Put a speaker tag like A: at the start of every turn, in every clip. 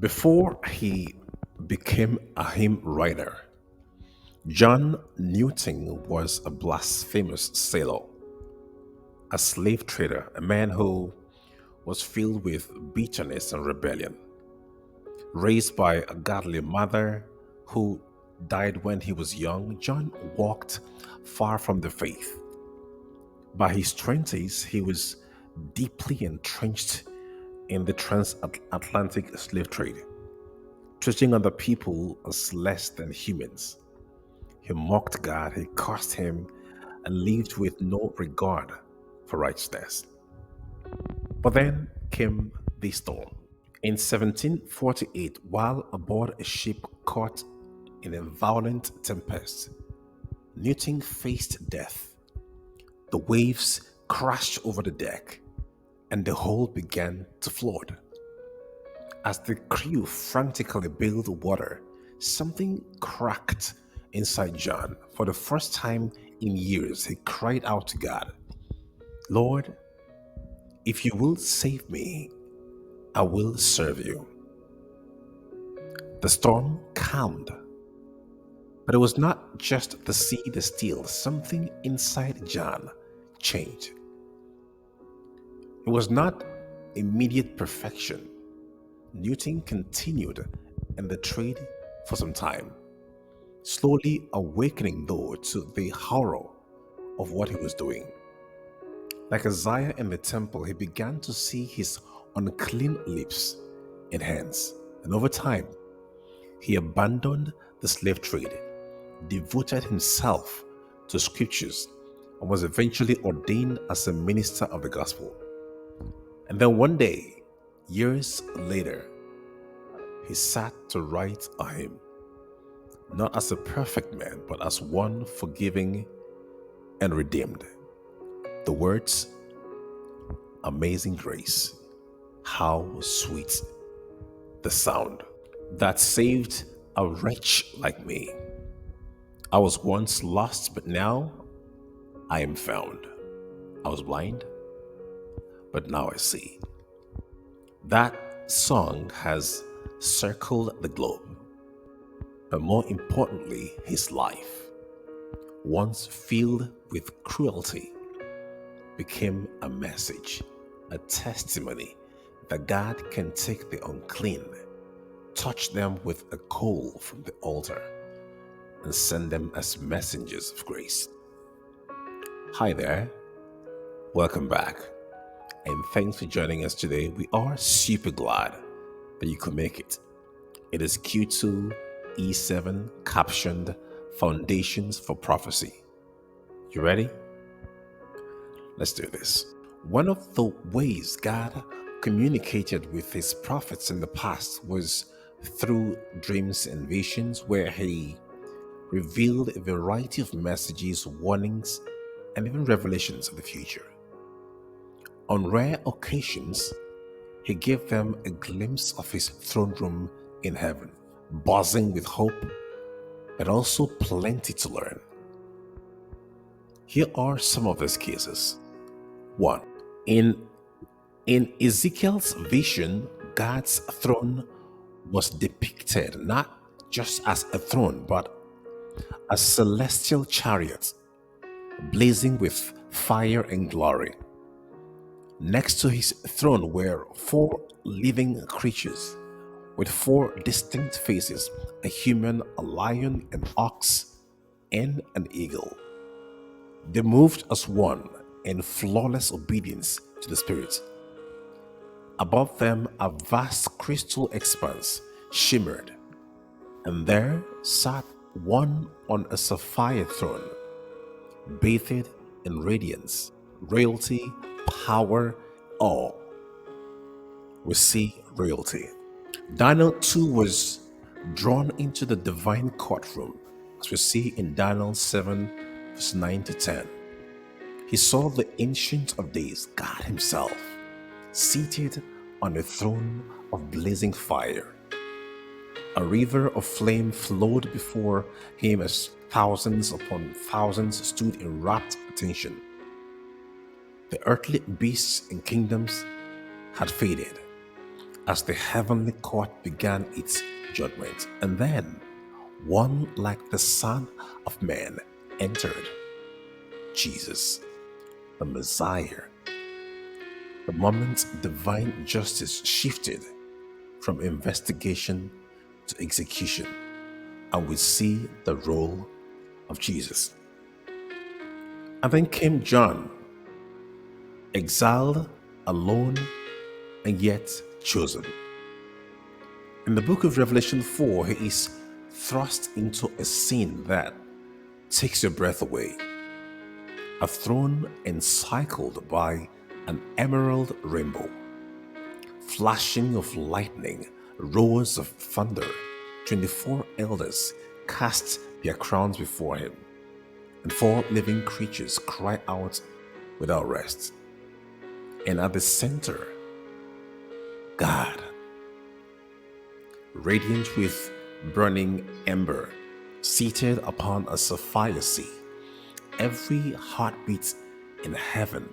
A: Before he became a hymn writer, John Newton was a blasphemous sailor, a slave trader, a man who was filled with bitterness and rebellion. Raised by a godly mother who died when he was young, John walked far from the faith. By his 20s, he was deeply entrenched in the transatlantic slave trade, treating other people as less than humans. He mocked God, he cursed him, and lived with no regard for righteousness. But then came the storm. In 1748, while aboard a ship caught in a violent tempest, Newton faced death. The waves crashed over the deck, and the hull began to flood. As the crew frantically bailed water, something cracked inside John. For the first time in years, he cried out to God, Lord, if you will save me, I will serve you. The storm calmed, but it was not just the sea that still, something inside John changed. It was not immediate perfection. Newton continued in the trade for some time, slowly awakening though to the horror of what he was doing. Like Isaiah in the temple, he began to see his unclean lips and hands, and over time, he abandoned the slave trade, devoted himself to scriptures, and was eventually ordained as a minister of the gospel. And then one day, years later, he sat to write a hymn, not as a perfect man, but as one forgiving and redeemed. The words, Amazing Grace, how sweet the sound that saved a wretch like me. I was once lost, but now I am found. I was blind, but now I see. That song has circled the globe, but more importantly, his life, once filled with cruelty, became a message, a testimony that God can take the unclean, touch them with a coal from the altar, and send them as messengers of grace. Hi there, welcome back, and thanks for joining us today. We are super glad that you could make it. It is Q2E7 captioned Foundations for Prophecy. You ready? Let's do this. One of the ways God communicated with his prophets in the past was through dreams and visions, where he revealed a variety of messages, warnings, and even revelations of the future. On rare occasions, he gave them a glimpse of his throne room in heaven, buzzing with hope, but also plenty to learn. Here are some of these cases. 1. In Ezekiel's vision, God's throne was depicted not just as a throne, but a celestial chariot blazing with fire and glory. Next to his throne were 4 living creatures with 4 distinct faces: a human, a lion, an ox, and an eagle. They moved as one in flawless obedience to the Spirit. Above them, a vast crystal expanse shimmered, and there sat one on a sapphire throne, bathed in radiance, royalty, power, awe. We see royalty. Daniel too was drawn into the divine courtroom, as we see in Daniel 7, verse 9 to 10. He saw the Ancient of Days, God Himself, seated on a throne of blazing fire. A river of flame flowed before him as thousands upon thousands stood in rapt attention. The earthly beasts and kingdoms had faded, as the heavenly court began its judgment. And then one like the Son of Man entered, Jesus, the Messiah. The moment divine justice shifted from investigation to execution, and we see the role of Jesus. And then came John, exiled, alone, and yet chosen. In the book of Revelation 4, he is thrust into a scene that takes your breath away. A throne encircled by an emerald rainbow, flashing of lightning, roars of thunder. 24 elders cast their crowns before him, and 4 living creatures cry out without rest. And at the center, God, radiant with burning ember, seated upon a sapphire sea. Every heartbeat in heaven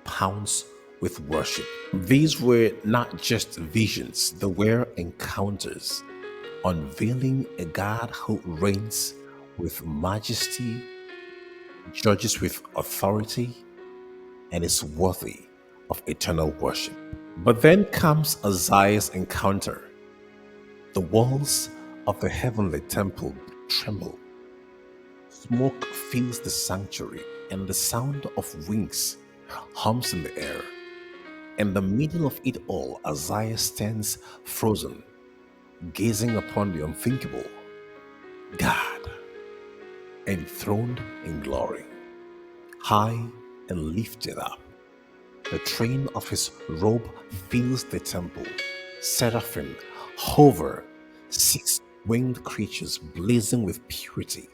A: pounds with worship. These were not just visions, they were encounters, unveiling a God who reigns with majesty, judges with authority, and is worthy of eternal worship. But then comes Isaiah's encounter. The walls of the heavenly temple tremble. Smoke fills the sanctuary, and the sound of wings hums in the air. In the middle of it all, Isaiah stands frozen, gazing upon the unthinkable, God, enthroned in glory, high and lifted up. The train of his robe fills the temple. Seraphim hover, 6 winged creatures blazing with purity.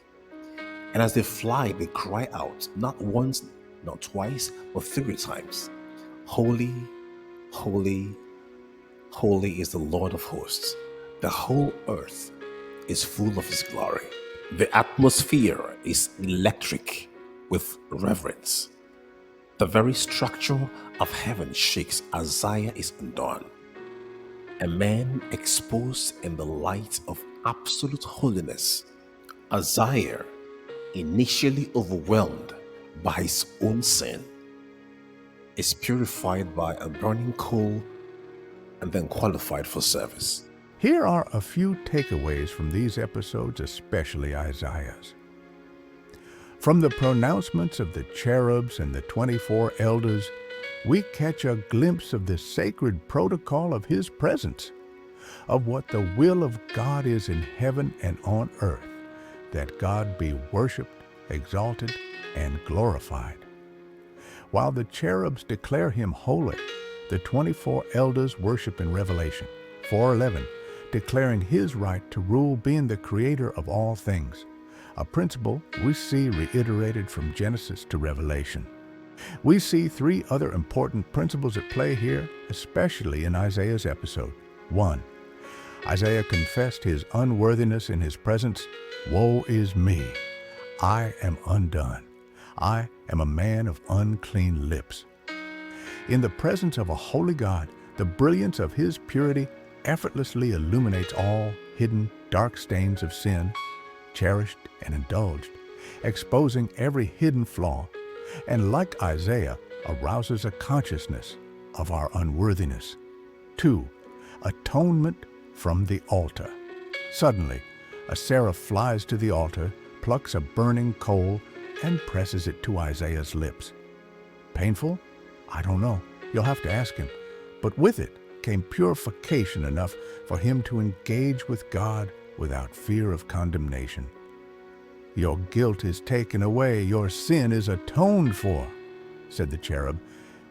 A: And as they fly, they cry out, not once, not twice, but 3 times. Holy, holy, holy is the Lord of hosts. The whole earth is full of his glory. The atmosphere is electric with reverence. The very structure of heaven shakes. Isaiah is undone. A man exposed in the light of absolute holiness. Isaiah, initially overwhelmed by his own sin, is purified by a burning coal and then qualified for service.
B: Here are a few takeaways from these episodes, especially Isaiah's. From the pronouncements of the cherubs and the 24 elders, we catch a glimpse of the sacred protocol of his presence, of what the will of God is in heaven and on earth, that God be worshiped, exalted, and glorified. While the cherubs declare him holy, the 24 elders worship in Revelation 4:11, declaring his right to rule, being the creator of all things, a principle we see reiterated from Genesis to Revelation. We see 3 other important principles at play here, especially in Isaiah's episode. 1. Isaiah confessed his unworthiness in his presence. Woe is me! I am undone. I am a man of unclean lips. In the presence of a holy God, the brilliance of his purity effortlessly illuminates all hidden dark stains of sin, cherished and indulged, exposing every hidden flaw, and like Isaiah, arouses a consciousness of our unworthiness. 2. Atonement from the altar. Suddenly, a seraph flies to the altar, plucks a burning coal, and presses it to Isaiah's lips. Painful? I don't know. You'll have to ask him. But with it came purification enough for him to engage with God without fear of condemnation. Your guilt is taken away, your sin is atoned for, said the cherub.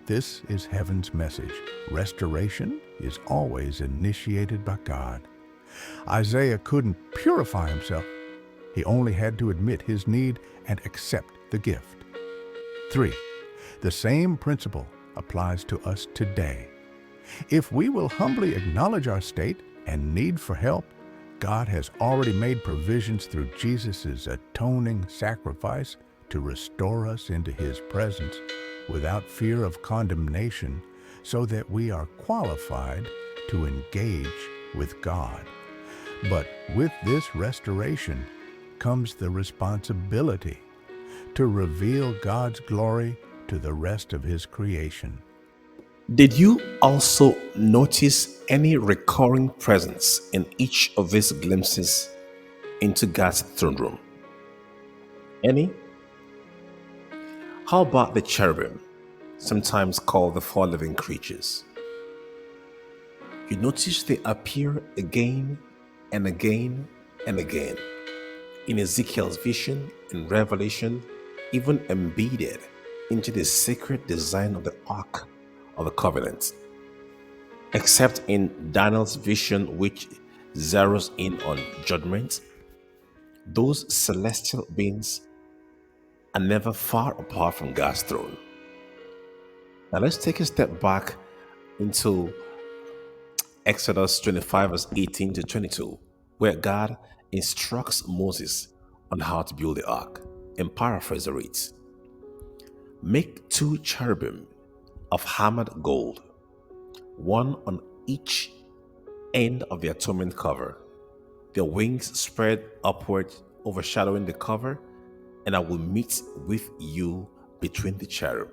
B: This is heaven's message. Restoration is always initiated by God. Isaiah couldn't purify himself. He only had to admit his need and accept the gift. 3. The same principle applies to us today. If we will humbly acknowledge our state and need for help, God has already made provisions through Jesus' atoning sacrifice to restore us into his presence without fear of condemnation, so that we are qualified to engage with God. But with this restoration comes the responsibility to reveal God's glory to the rest of His creation.
A: Did you also notice any recurring presence in each of these glimpses into God's throne room? Any? How about the cherubim, sometimes called the four living creatures? You notice they appear again and again and again in Ezekiel's vision and Revelation, even embedded into the sacred design of the Ark of the Covenant. Except in Daniel's vision, which zeroes in on judgment, those celestial beings are never far apart from God's throne. Now let's take a step back into Exodus 25, verse 18 to 22, where God instructs Moses on how to build the ark. In paraphrase, it reads, "Make 2 cherubim of hammered gold, one on each end of the atonement cover, their wings spread upward, overshadowing the cover, and I will meet with you between the cherub."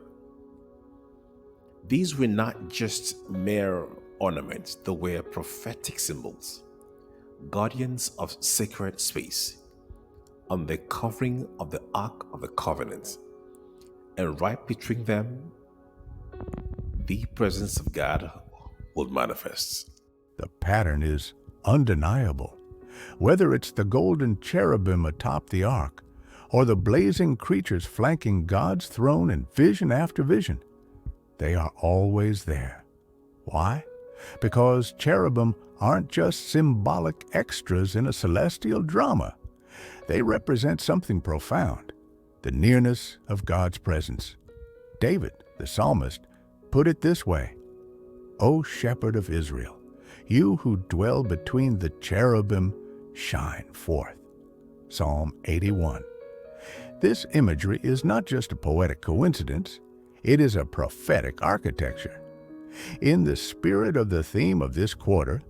A: These were not just mere ornaments, they were prophetic symbols, guardians of sacred space, on the covering of the Ark of the Covenant. And right between them, the presence of God would manifest.
B: The pattern is undeniable. Whether it's the golden cherubim atop the ark or the blazing creatures flanking God's throne in vision after vision, they are always there. Why? Because cherubim aren't just symbolic extras in a celestial drama. They represent something profound, the nearness of God's presence. David, the psalmist, put it this way, "O shepherd of Israel, you who dwell between the cherubim, shine forth." Psalm 81. This imagery is not just a poetic coincidence, it is a prophetic architecture. In the spirit of the theme of this quarter,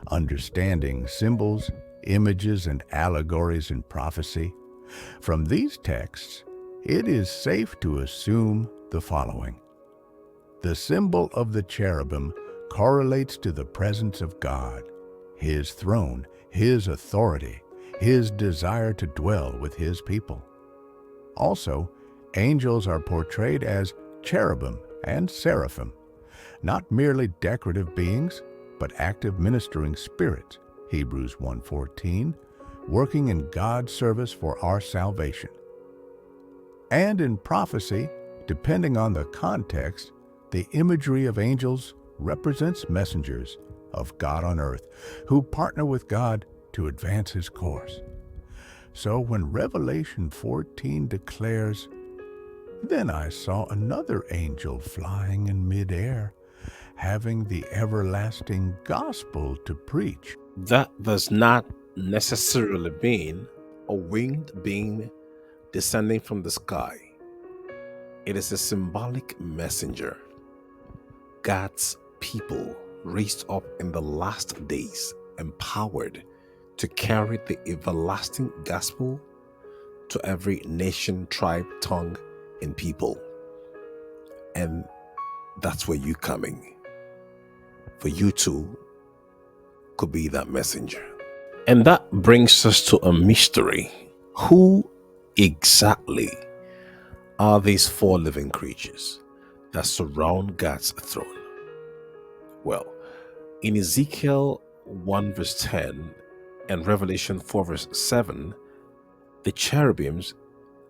B: understanding symbols, images, and allegories in prophecy, from these texts, it is safe to assume the following. The symbol of the cherubim correlates to the presence of God, His throne, His authority, His desire to dwell with His people. Also, angels are portrayed as cherubim and seraphim, not merely decorative beings, but active ministering spirits, Hebrews 1:14, working in God's service for our salvation. And in prophecy, depending on the context, the imagery of angels represents messengers of God on earth who partner with God to advance His course. So when Revelation 14 declares, "Then I saw another angel flying in midair, having the everlasting gospel to preach,"
A: that does not necessarily mean a winged being descending from the sky. It is a symbolic messenger, God's people raised up in the last days, empowered to carry the everlasting gospel to every nation, tribe, tongue, and people. And that's where you coming. For you too could be that messenger. And that brings us to a mystery. Who exactly are these 4 living creatures that surround God's throne? Well, in Ezekiel 1 verse 10 and Revelation 4 verse 7, the cherubims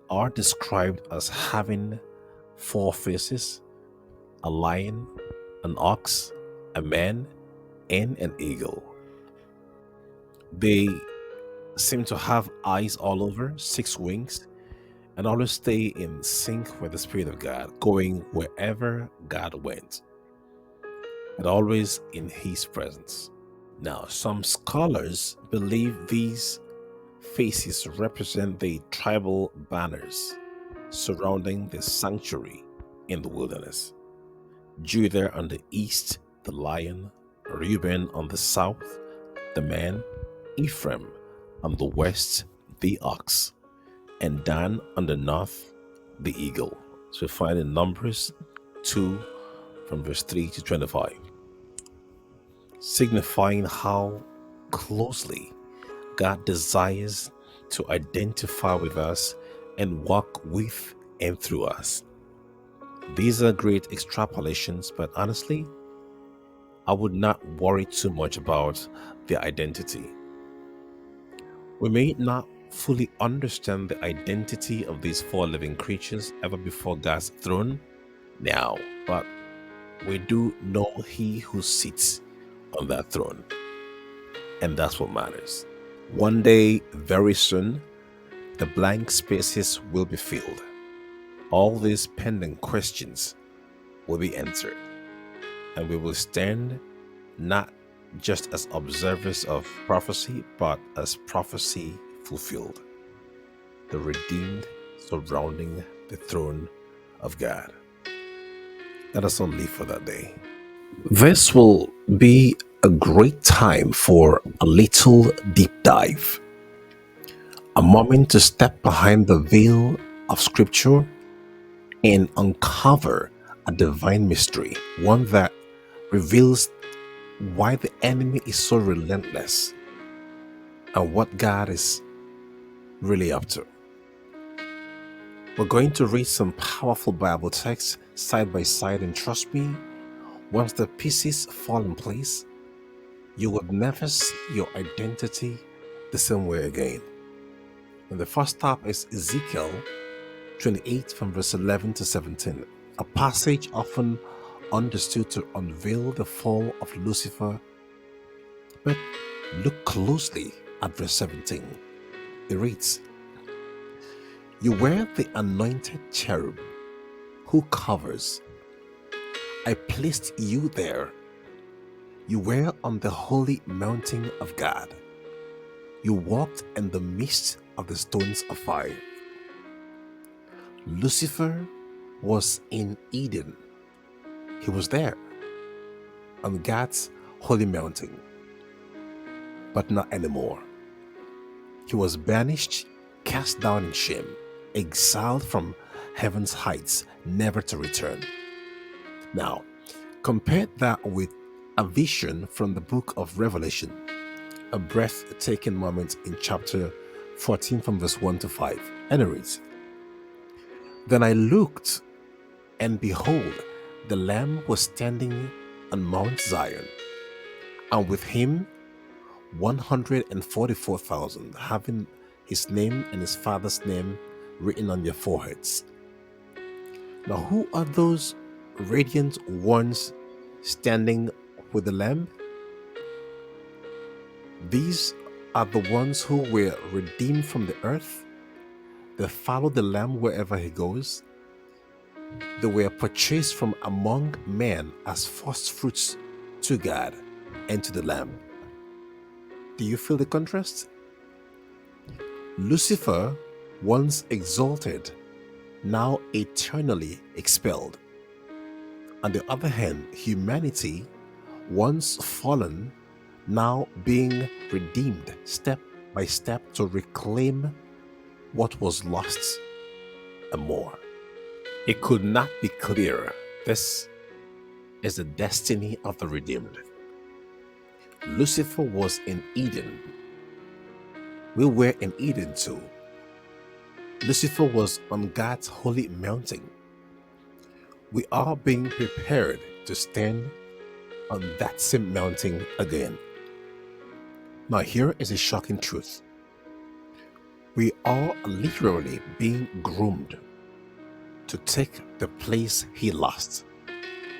A: are described as having 4 faces: a lion, an ox, a man, and an eagle. They seem to have eyes all over, 6 wings, and always stay in sync with the Spirit of God, going wherever God went, and always in His presence. Now, some scholars believe these faces represent the tribal banners surrounding the sanctuary in the wilderness. Judah on the east, the lion; Reuben on the south, the man, Ephraim on the west, the ox, and Dan on the north, the eagle. So we find in Numbers 2 from verse 3 to 25, signifying how closely God desires to identify with us and walk with and through us. These are great extrapolations, but honestly, I would not worry too much about their identity. We may not fully understand the identity of these four living creatures ever before God's throne now, but we do know He who sits on that throne, and that's what matters. One day, very soon, the blank spaces will be filled. All these pending questions will be answered, and we will stand not just as observers of prophecy, but as prophecy fulfilled, the redeemed surrounding the throne of God. Let us all live for that day. This will be a great time for a little deep dive, a moment to step behind the veil of Scripture and uncover a divine mystery, one that reveals why the enemy is so relentless and what God is really up to. We're going to read some powerful Bible texts side by side, and trust me, once the pieces fall in place, you would never see your identity the same way again. And the first stop is Ezekiel 28 from verse 11 to 17, a passage often understood to unveil the fall of Lucifer. But look closely at verse 17. It reads, "You were the anointed cherub who covers. I placed you there. You were on the holy mountain of God. You walked in the midst of the stones of fire." Lucifer was in Eden. He was there on God's holy mountain, but not anymore. He was banished, cast down in shame, exiled from heaven's heights, never to return. Now, compare that with a vision from the book of Revelation, a breathtaking moment in chapter 14 from verse 1 to 5. And it reads, "Then I looked, and behold, the Lamb was standing on Mount Zion, and with him 144,000, having his name and his father's name written on their foreheads." Now, who are those radiant ones standing with the Lamb? These are the ones who were redeemed from the earth. They follow the Lamb wherever he goes. They were purchased from among men as first fruits to God and to the Lamb. Do you feel the contrast? Lucifer, once exalted, now eternally expelled. On the other hand, humanity, once fallen, now being redeemed step by step to reclaim what was lost and more. It could not be clearer. This is the destiny of the redeemed. Lucifer was in Eden. We were in Eden too. Lucifer was on God's holy mountain. We are being prepared to stand on that same mountain again. Now, here is a shocking truth. We are literally being groomed to take the place he lost.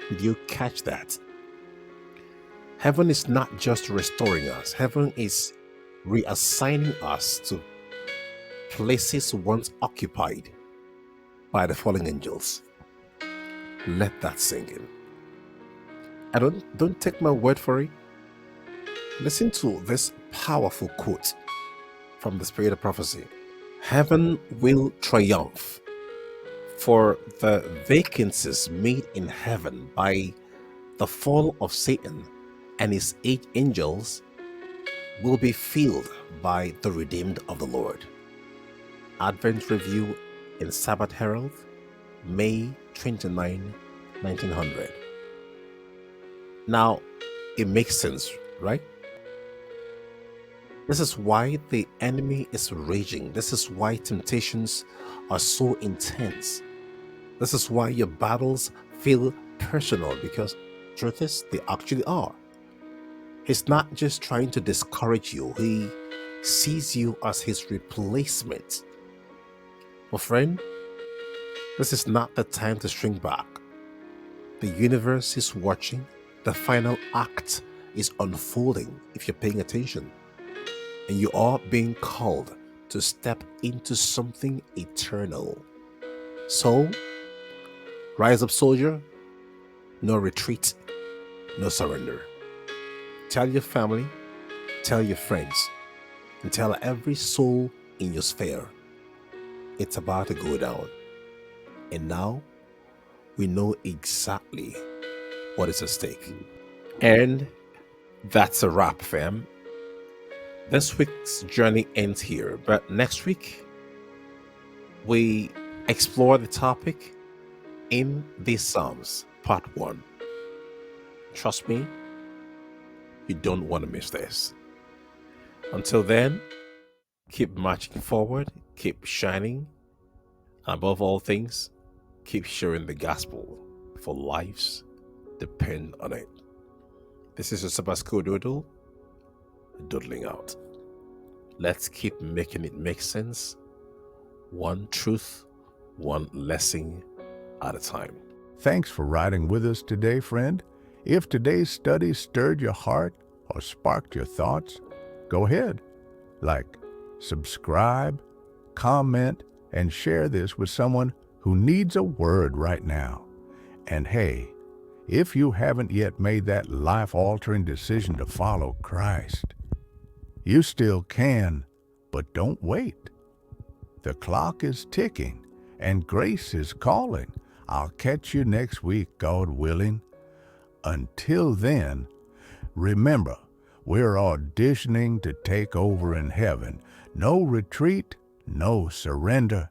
A: Did you catch that? Heaven is not just restoring us, heaven is reassigning us to places once occupied by the fallen angels. Let that sink in. Don't take my word for it. Listen to this powerful quote from the Spirit of Prophecy. "Heaven will triumph, for the vacancies made in heaven by the fall of Satan and his 8 angels will be filled by the redeemed of the Lord. Advent Review in Sabbath Herald, May 29, 1900. Now, it makes sense, right? This is why the enemy is raging. This is why temptations are so intense. This is why your battles feel personal, because truth is, they actually are. He's not just trying to discourage you, he sees you as his replacement. But friend, this is not the time to shrink back. The universe is watching. The final act is unfolding if you're paying attention. And you are being called to step into something eternal. So, rise up, soldier. No retreat, no surrender. Tell your family, tell your friends, and tell every soul in your sphere, it's about to go down. And now, we know exactly what is at stake. And that's a wrap, fam. This week's journey ends here, but next week, we explore the topic in these Psalms, part 1. Trust me, you don't want to miss this. Until then, keep marching forward, keep shining, and above all things, keep sharing the gospel, for lives depend on it. This is your Sabasco Doodle, doodling out. Let's keep making it make sense, one truth, one lesson at a time.
B: Thanks for riding with us today, friend. If today's study stirred your heart or sparked your thoughts, go ahead, like, subscribe, comment, and share this with someone who needs a word right now. And hey, if you haven't yet made that life-altering decision to follow Christ, you still can, but don't wait. The clock is ticking, and grace is calling. I'll catch you next week, God willing. Until then, remember, we're auditioning to take over in heaven. No retreat, no surrender.